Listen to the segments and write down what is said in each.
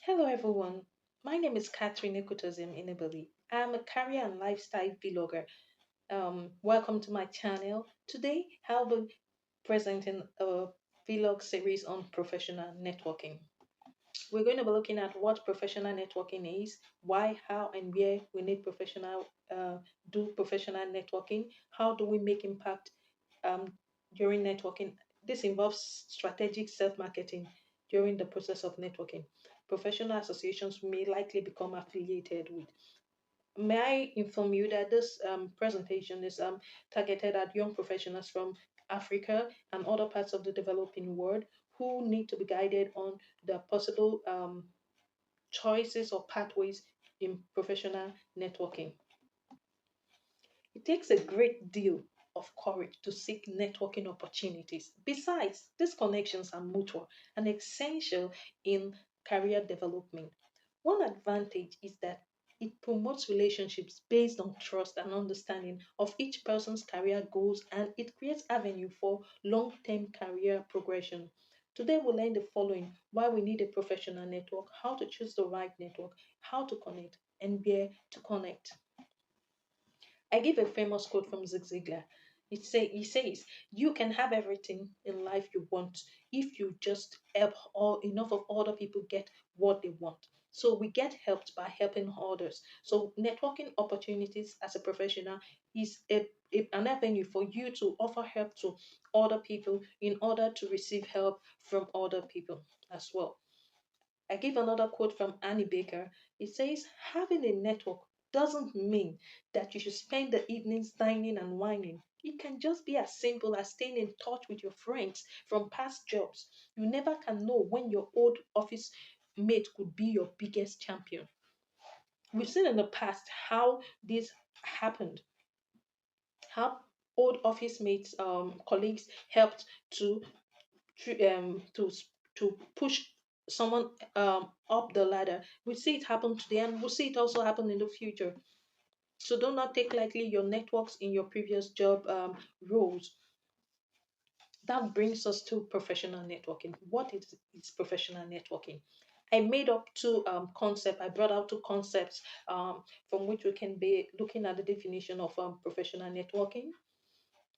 Hello, everyone. My name is Catherine Ekutozim Inebili. I'm a career and lifestyle vlogger. Welcome to my channel. Today, I'll be presenting a vlog series on professional networking. We're going to be looking at what professional networking is, why, how, and where we need do professional networking. How do we make impact um, during networking? This involves strategic self-marketing during the process of networking. Professional associations may likely become affiliated with. May I inform you that this presentation is targeted at young professionals from Africa and other parts of the developing world who need to be guided on the possible choices or pathways in professional networking. It takes a great deal of courage to seek networking opportunities. Besides, these connections are mutual and essential in career development. One advantage is that it promotes relationships based on trust and understanding of each person's career goals, and it creates avenue for long-term career progression. Today we'll learn the following: why we need a professional network, how to choose the right network, how to connect, and where to connect. I give a famous quote from Zig Ziglar. He says, "You can have everything in life you want if you just help all enough of other people get what they want." So we get helped by helping others. So networking opportunities as a professional is an avenue for you to offer help to other people in order to receive help from other people as well. I give another quote from Annie Baker. It says, "Having a network doesn't mean that you should spend the evenings dining and whining. It can just be as simple as staying in touch with your friends from past jobs. You never can know when your old office mate could be your biggest champion." We've seen in the past how this happened, how old office mates, colleagues helped to tr- um, to to push someone up the ladder. We see it happen today, and we'll see it also happen in the future. So do not take lightly your networks in your previous job roles. That brings us to professional networking. What is professional networking? I made up two concepts. I brought out two concepts from which we can be looking at the definition of professional networking.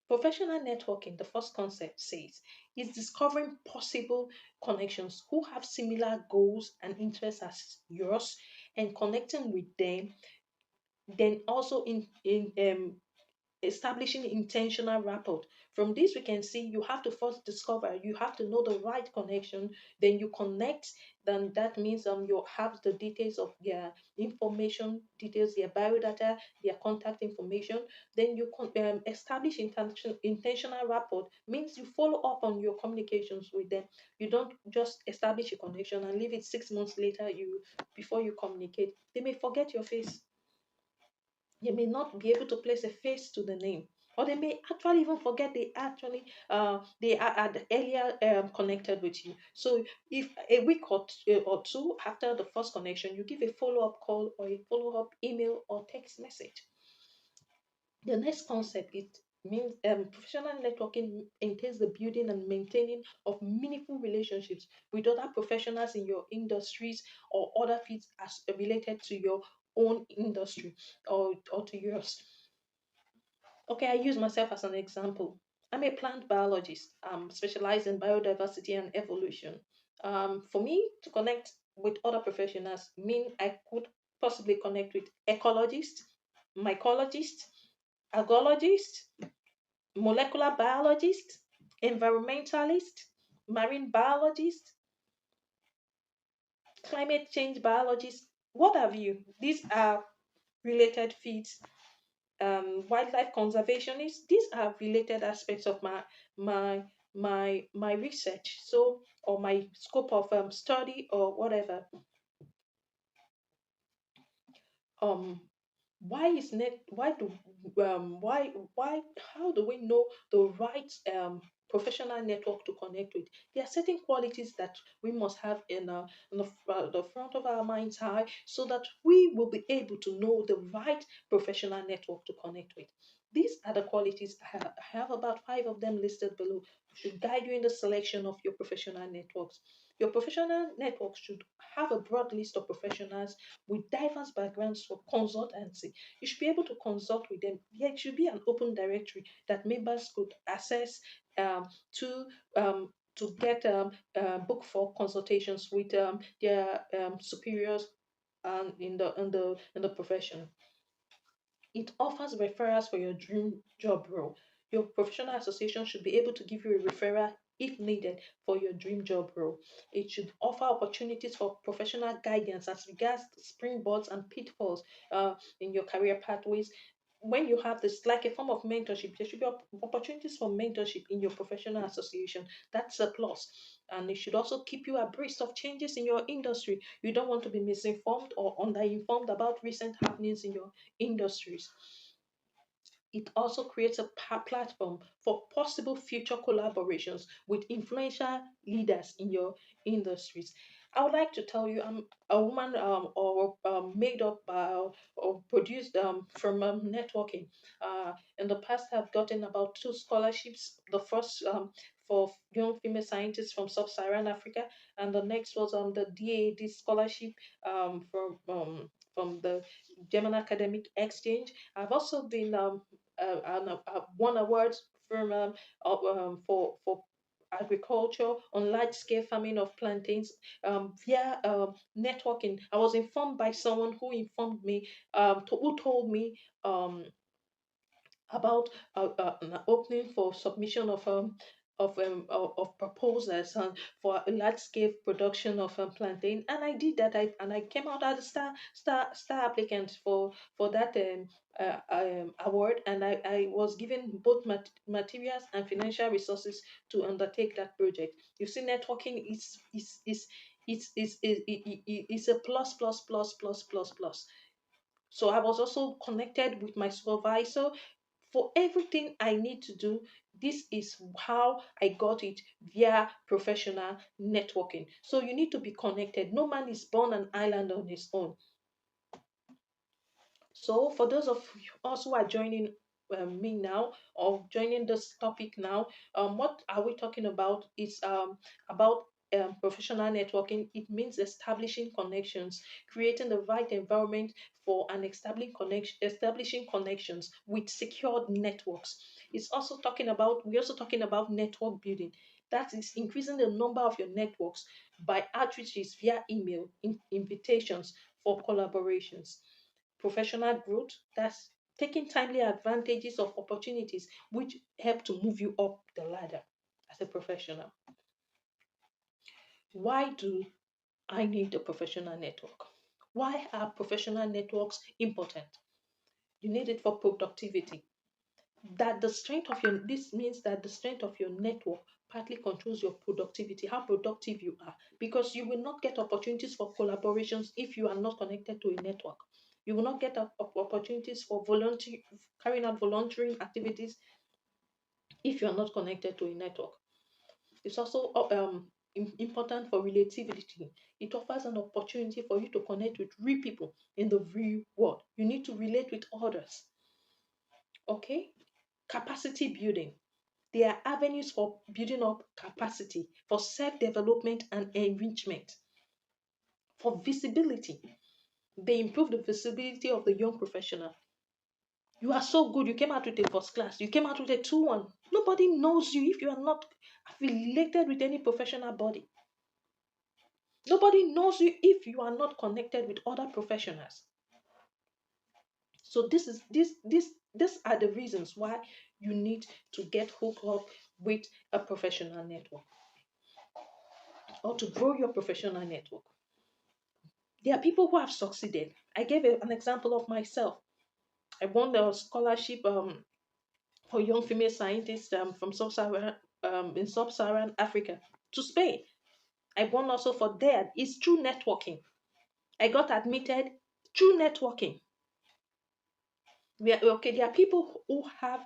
Professional networking, the first concept says, is discovering possible connections who have similar goals and interests as yours and connecting with them. Then also in establishing intentional rapport. From this, we can see you have to first discover, you have to know the right connection, then you connect. Then that means you have the details of their information, details, their biodata, their contact information. Then you establish intentional rapport, means you follow up on your communications with them. You don't just establish a connection and leave it 6 months later you before you communicate. They may forget your face, they may not be able to place a face to the name, or they may actually even forget they are earlier connected with you. So if a week or two after the first connection, you give a follow-up call or a follow-up email or text message. The next concept, it means professional networking entails the building and maintaining of meaningful relationships with other professionals in your industries or other fields as related to your own industry or to yours. Okay, I use myself as an example. I'm a plant biologist, specialized in biodiversity and evolution. For me to connect with other professionals mean I could possibly connect with ecologists, mycologists, agologist, molecular biologist, environmentalist, marine biologist, climate change biologist, what have you. These are related fields. Wildlife conservationists. These are related aspects of my research. So or my scope of study or whatever. um why is net why do why how do we know the right professional network to connect with? There are certain qualities that we must have the front of our mind's eye so that we will be able to know the right professional network to connect with. These are the qualities. I have about five of them listed below, should guide you in the selection of your professional networks. Your professional network should have a broad list of professionals with diverse backgrounds for consultancy. You should be able to consult with them. There should be an open directory that members could access to get book for consultations with their superiors in the profession. It offers referrals for your dream job role. Your professional association should be able to give you a referral if needed for your dream job role. It should offer opportunities for professional guidance as regards springboards and pitfalls in your career pathways. When you have this, like a form of mentorship, there should be opportunities for mentorship in your professional association. That's a plus. And it should also keep you abreast of changes in your industry. You don't want to be misinformed or underinformed about recent happenings in your industries. It also creates a platform for possible future collaborations with influential leaders in your industries. I would like to tell you, I'm a woman or made up or produced from networking. In the past, I've gotten about two scholarships. The first for young female scientists from sub-Saharan Africa, and the next was the DAAD scholarship from the German Academic Exchange. I've also been and I've won awards from for agriculture on large scale farming of plantains via networking. I was informed by someone who informed me, who told me um, about an opening for submission of proposals for a large scale production of plantain, and I did that. I came out as a star applicant for that award, and I was given both materials and financial resources to undertake that project. You see, networking is a plus. So I was also connected with my supervisor for everything I need to do. This is how I got it via professional networking. So you need to be connected. No man is born an island on his own. So, for those of us who are joining me now or joining this topic now, what are we talking about? It's about professional networking. It means establishing connections, creating the right environment for an establishing connections with secured networks. It's also talking about we're also talking about network building. That is increasing the number of your networks by outreaches via email, invitations for collaborations. Professional growth, that's taking timely advantages of opportunities which help to move you up the ladder as a professional. Why do I need a professional network? Why are professional networks important? You need it for productivity. That the strength of your This means that the strength of your network partly controls your productivity, how productive you are, because you will not get opportunities for collaborations if you are not connected to a network. You will not get opportunities for carrying out volunteering activities if you are not connected to a network. It's also important for relativity. It offers an opportunity for you to connect with real people in the real world. You need to relate with others. Okay? Capacity building. There are avenues for building up capacity, for self development and enrichment, for visibility. They improve the visibility of the young professional. You are so good, you came out with a first class, you came out with a 2-1. Nobody knows you if you are not affiliated with any professional body. Nobody knows you if you are not connected with other professionals. So these are the reasons why you need to get hooked up with a professional network or to grow your professional network. There are people who have succeeded. I gave an example of myself. I won a scholarship for young female scientists from in sub-Saharan Africa to Spain. I won also for there. It's through networking. I got admitted through networking. There are people who have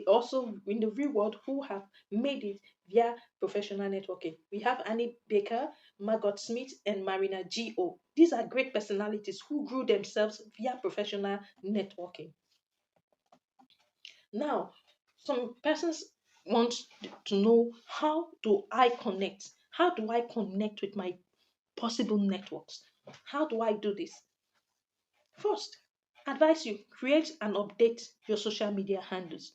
also in the real world who have made it via professional networking. We have Annie Baker, Margot Smith, and Marina G.O. These are great personalities who grew themselves via professional networking. Now, some persons want to know, how do I connect? How do I connect with my possible networks? How do I do this? First, advise you create and update your social media handles.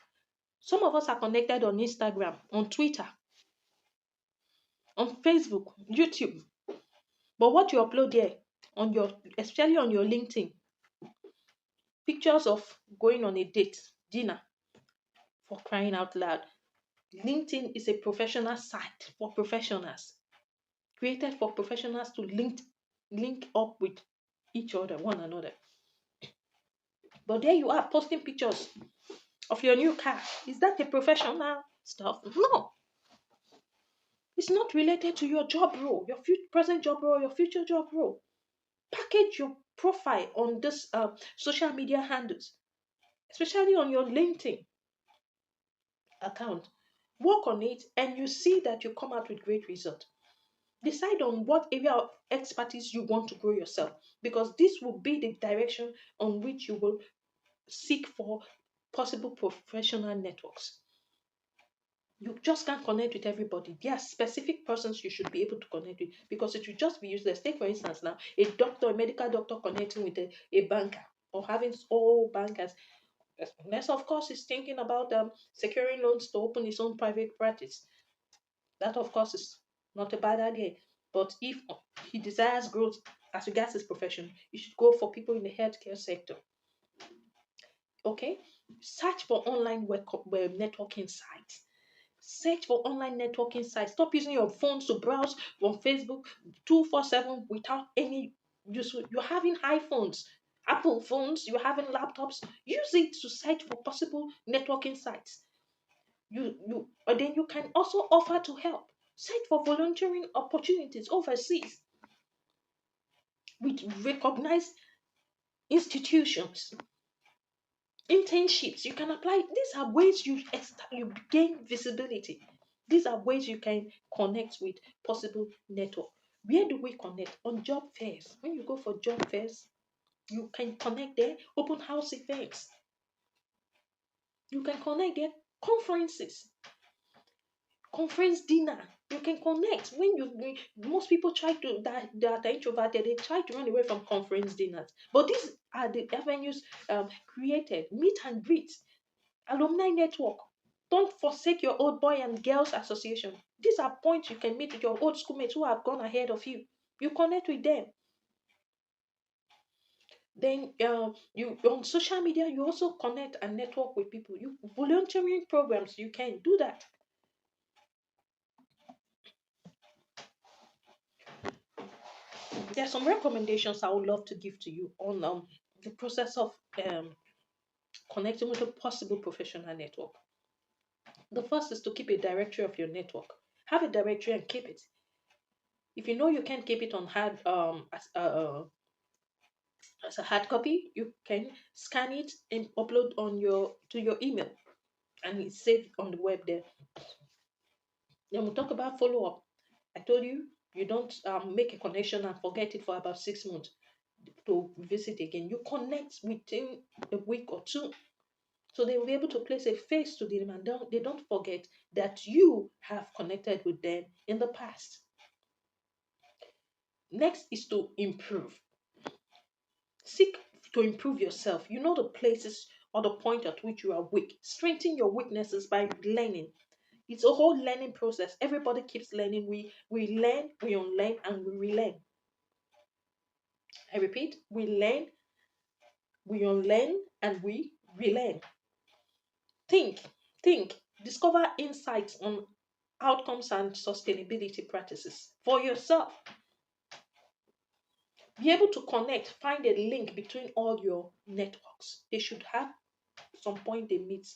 Some of us are connected on Instagram, on Twitter, on Facebook, YouTube. But what you upload there on your, especially on your LinkedIn, pictures of going on a date, dinner, for crying out loud. LinkedIn is a professional site for professionals, created for professionals to link up with each other, one another. But there you are posting pictures of your new car. Is that a professional stuff? No, it's not related to your job role, your present job role, your future job role. Package your profile on this social media handles, especially on your LinkedIn account. Work on it, and you see that you come out with great results. Decide on what area of expertise you want to grow yourself, because this will be the direction on which you will seek for possible professional networks. You just can't connect with everybody. There are specific persons you should be able to connect with, because it will just be useless. Take, for instance, now a doctor, a medical doctor connecting with a banker, or having all bankers. Unless, of course, is thinking about securing loans to open his own private practice. That, of course, is not a bad idea. But if he desires growth as regards his profession, you should go for people in the healthcare sector. Okay? Search for online networking sites. Search for online networking sites. Stop using your phones to browse on Facebook 247 without any use. You're having iPhones, Apple phones, you're having laptops. Use it to search for possible networking sites. But then you can also offer to help. Search for volunteering opportunities overseas with recognized institutions. Internships, you can apply. These are ways you gain visibility. These are ways you can connect with possible network. Where do we connect? On job fairs. When you go for job fairs, you can connect there. Open house events, you can connect there. Conferences, conference dinner, you can connect. Most people try to that are introverted, they try to run away from conference dinners, but these are the avenues created. Meet and greet, alumni network. Don't forsake your old boy and girls association. These are points you can meet with your old schoolmates who have gone ahead of you. You connect with them. Then you on social media, you also connect and network with people. You volunteering programs, you can do that. There are some recommendations I would love to give to you on the process of connecting with a possible professional network. The first is to keep a directory of your network. Have a directory and keep it. If you know you can't keep it on hard as a hard copy, you can scan it and upload on your to your email, and it's saved on the web there. Then we'll talk about follow up. I told you you don't make a connection and forget it for about 6 months to visit again. You connect within a week or two, so they will be able to place a face to them, and they don't forget that you have connected with them in the past. Next is to improve. Seek to improve yourself. You know the places or the point at which you are weak. Strengthen your weaknesses by learning. It's a whole learning process. Everybody keeps learning. We learn, we unlearn, and we relearn. I repeat, we learn, we unlearn, and we relearn. Think, think, discover insights on outcomes and sustainability practices for yourself. Be able to connect, find a link between all your networks. They should have some point they meet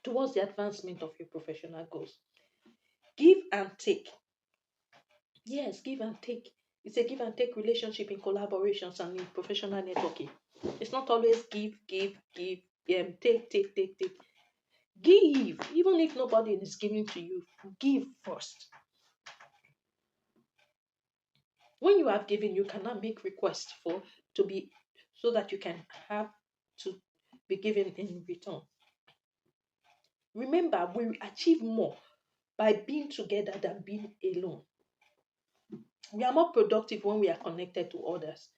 towards the advancement of your professional goals. Give and take. Yes, give and take. It's a give and take relationship in collaborations and in professional networking. It's not always give, take. Give, even if nobody is giving to you, give first. When you have given, you cannot make requests for to be so that you can have to be given in return. Remember, we achieve more by being together than being alone. We are more productive when we are connected to others.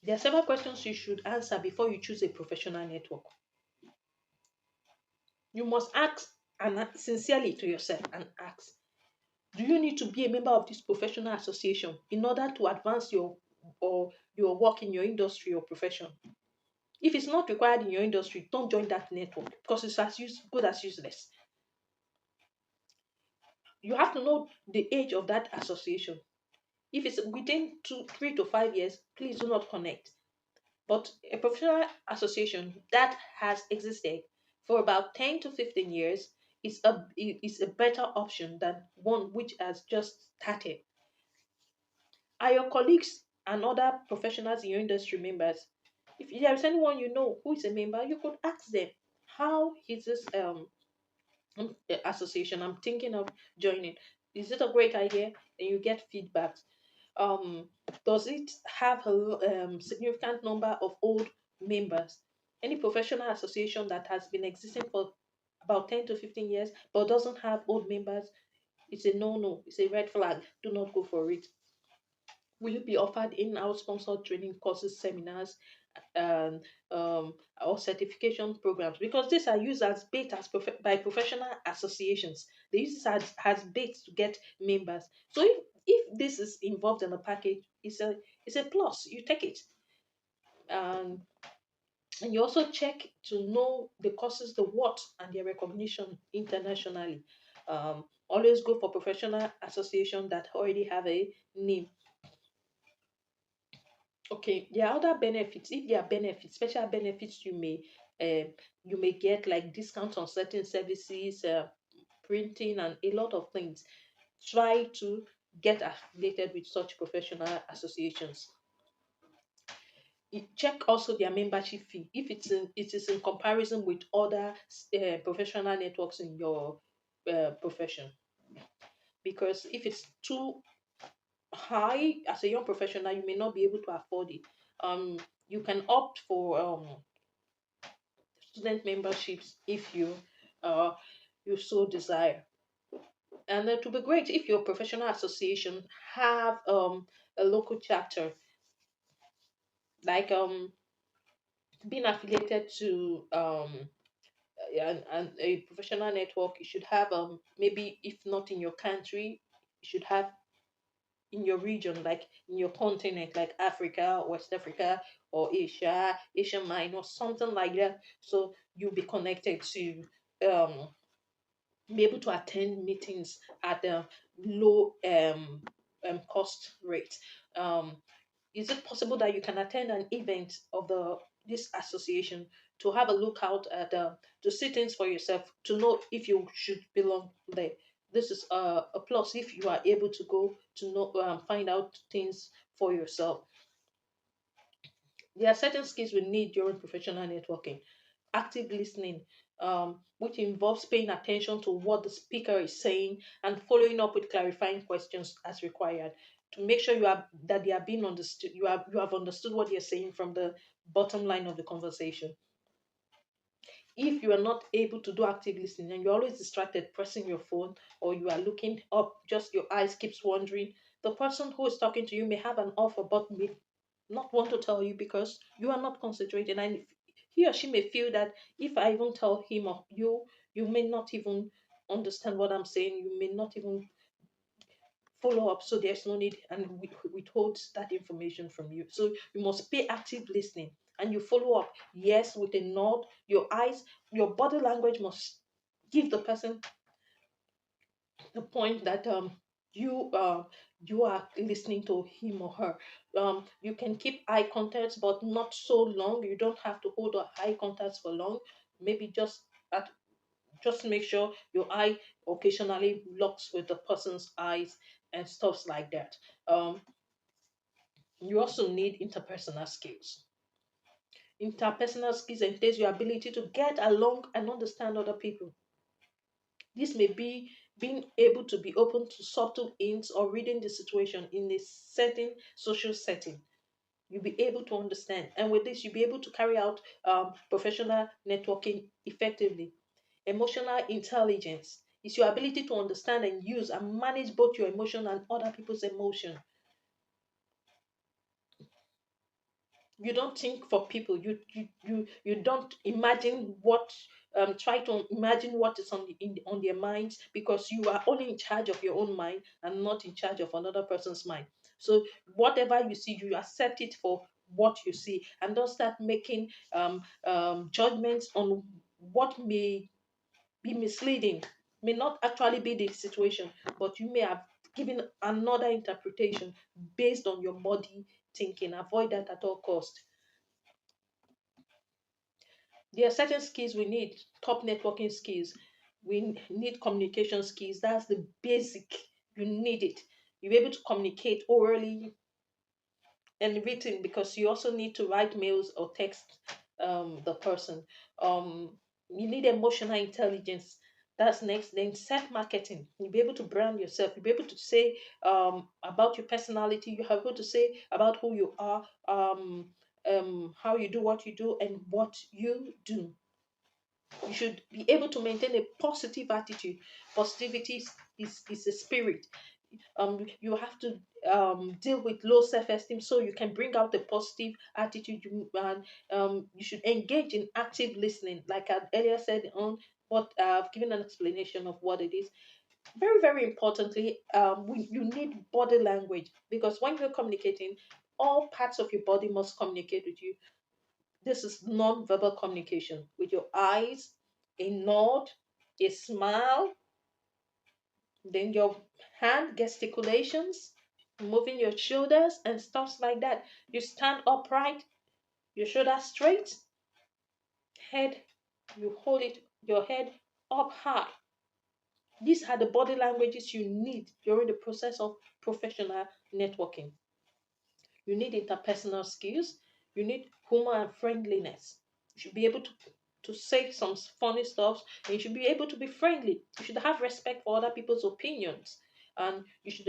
There are several questions you should answer before you choose a professional network. You must ask and sincerely to yourself and ask, do you need to be a member of this professional association in order to advance your work in your industry or profession? If it's not required in your industry, don't join that network because it's good as useless. You have to know the age of that association. If it's within 3 to 5 years, please do not connect. But a professional association that has existed for about 10 to 15 years is a better option than one which has just started. Are your colleagues and other professionals in your industry members? If there is anyone you know who is a member, you could ask them, how is this association I'm thinking of joining? Is it a great idea? And you get feedback. um, does it have a significant number of old members? Any professional association that has been existing for about 10 to 15 years but doesn't have old members, it's a no, it's a red flag. Do not go for it. Will you be offered in-house sponsored training courses, seminars, and or certification programs? Because these are used as bait by professional associations. They use it as bait to get members. So if this is involved in a package, it's a plus. You take it. Um, and you also check to know the courses, the what, and their recognition internationally. Always go for professional association that already have a name. Okay, there are other benefits. If there are benefits, special benefits you may get like discounts on certain services, printing, and a lot of things. Try to get affiliated with such professional associations. Check also their membership fee if it is in comparison with other professional networks in your profession. Because if it's too high as a young professional, you may not be able to afford it. You can opt for student memberships if uh, you so desire. And it would be great if your professional association have a local chapter, like being affiliated to and a professional network. You should have maybe if not in your country, you should have in your region, like in your continent, like Africa, West Africa, or Asia, Asia Minor, something like that. So you'll be connected to um be able to attend meetings at a low cost rate. Um, is it possible that you can attend an event of this association to have a look out at to see things for yourself to know if you should belong there? This is a plus if you are able to go to know find out things for yourself. There are certain skills we need during professional networking. Active listening, which involves paying attention to what the speaker is saying and following up with clarifying questions as required to make sure that they are being understood. You have understood what you're saying from the bottom line of the conversation. If you are not able to do active listening and you're always distracted pressing your phone or you are looking up, just your eyes keeps wandering, the person who is talking to you may have an offer but may not want to tell you because you are not concentrating, and he or she may feel that if I even tell him or you may not even understand what I'm saying, you may not even follow up, so there's no need, and withhold that information from you. So you must pay active listening and you follow up, yes, with a nod. Your eyes, your body language must give the person the point that you are listening to him or her. You can keep eye contact, but not so long. You don't have to hold a eye contact for long. Maybe at just make sure your eye occasionally locks with the person's eyes and stuffs like that. You also need interpersonal skills. Interpersonal skills entails your ability to get along and understand other people. This may be being able to be open to subtle hints or reading the situation in a certain social setting. You'll be able to understand. And with this, you'll be able to carry out professional networking effectively. Emotional intelligence. It's your ability to understand and use and manage both your emotion and other people's emotion. You don't think for people. You don't imagine what try to imagine what is on their minds, because you are only in charge of your own mind and not in charge of another person's mind. So whatever you see, you accept it for what you see, and don't start making judgments on what may be misleading, may not actually be the situation, but you may have given another interpretation based on your body thinking. Avoid that at all cost. There are certain skills we need, top networking skills. We need communication skills. That's the basic. You need it. You'll be able to communicate orally and written, because you also need to write mails or text the person. You need emotional intelligence. That's next. Then self marketing. You'll be able to brand yourself. You'll be able to say about your personality. You have able to say about who you are, how you do what you do, and what you do. You should be able to maintain a positive attitude. Positivity is a spirit. You have to deal with low self-esteem, so you can bring out the positive attitude. And you should engage in active listening, like I earlier said on what I've given an explanation of what it is. Very, very importantly, you need body language, because when you're communicating, all parts of your body must communicate with you. This is non-verbal communication with your eyes, a nod, a smile, then your hand gesticulations, moving your shoulders and stuff like that. You stand upright, your shoulders straight, head, you hold it, your head up high. These are the body languages you need during the process of professional networking. You need interpersonal skills. You need humor and friendliness. You should be able to say some funny stuff, and you should be able to be friendly. You should have respect for other people's opinions, and you should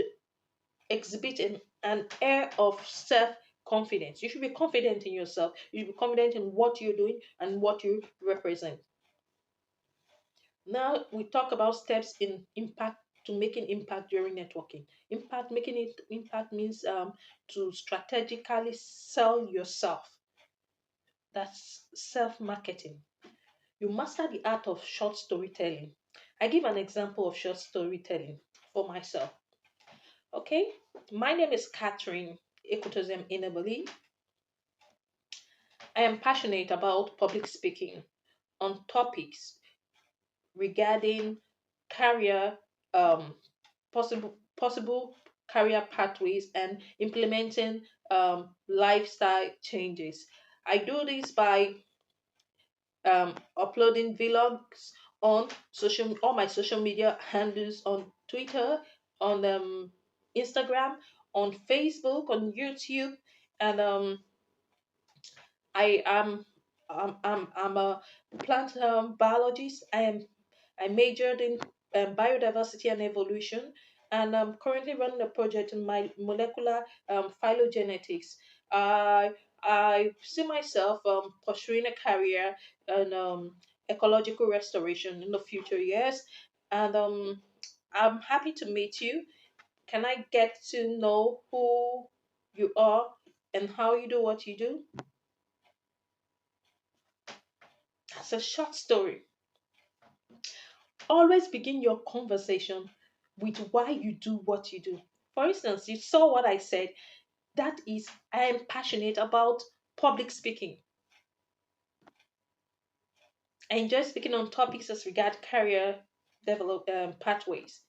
exhibit an air of self confidence. You should be confident in yourself. You should be confident in what you're doing and what you represent. Now we talk about steps in impact, to making impact during networking. Making it impact means to strategically sell yourself. That's self marketing. You master the art of short storytelling. I give an example of short storytelling for myself. Okay, my name is Catherine Ekutozem Inabali. I am passionate about public speaking on topics regarding career, possible career pathways, and implementing lifestyle changes. I do this by uploading vlogs on all my social media handles, on Twitter, on Instagram, on Facebook, on YouTube, and I am I'm a plant biologist. I majored in biodiversity and evolution, and I'm currently running a project in my molecular phylogenetics. I I see myself pursuing a career in ecological restoration in the future years, and I'm happy to meet you. Can I get to know who you are and how you do what you do? That's a short story. Always begin your conversation with why you do what you do. For instance, you saw what I said. That is, I am passionate about public speaking. I enjoy speaking on topics as regard career develop pathways.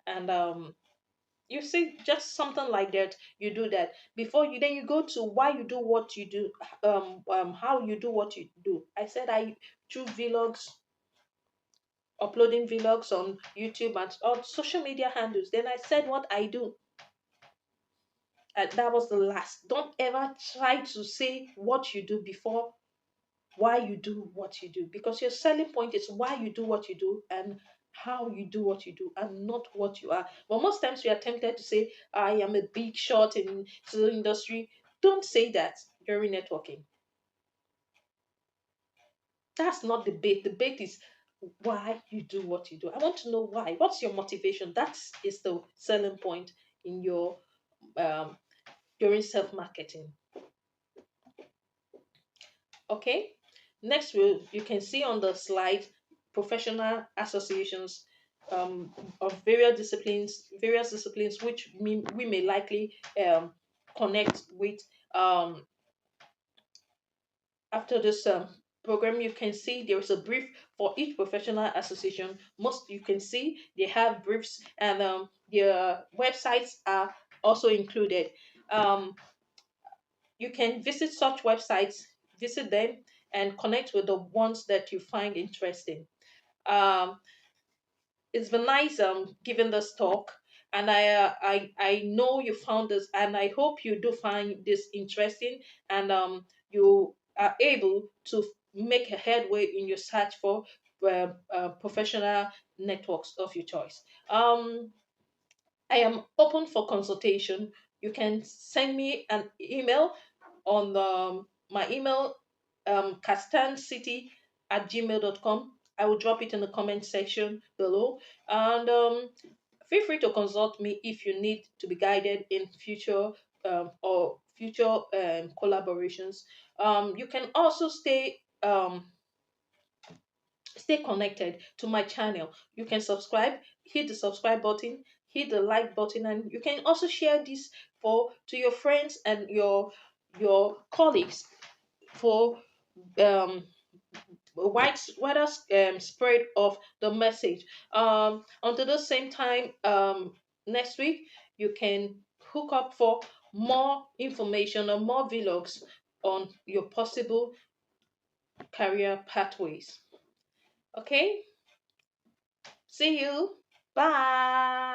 And you see, just something like that. You do that before you. Then you go to why you do what you do. How you do what you do. I said I do vlogs, uploading vlogs on YouTube and on social media handles. Then I said what I do. And that was the last. Don't ever try to say what you do before why you do what you do, because your selling point is why you do what you do and how you do what you do, and not what you are. But most times we are tempted to say, I am a big shot in the industry. Don't say that during networking. That's not the bait. The bait is why you do what you do. I want to know why. What's your motivation? That is the selling point in your um, during self marketing. Okay. Next, you can see on the slide professional associations of various disciplines which we may likely connect with. Um, After this program, you can see there is a brief for each professional association. Most you can see they have briefs, and their websites are also included. Um, you can visit such websites, visit them, and connect with the ones that you find interesting. Um, it's been nice giving this talk, and I know you found this, and I hope you do find this interesting, and you are able to make a headway in your search for professional networks of your choice. I am open for consultation. You can send me an email on my email, castancity at gmail.com. I will drop it in the comment section below. And feel free to consult me if you need to be guided in future or future collaborations. You can also stay connected to my channel. You can subscribe, hit the subscribe button, hit the like button, and you can also share this for to your friends and your colleagues for um wider spread of the message. Until the same time next week, you can hook up for more information or more vlogs on your possible career pathways. Okay, see you. Bye.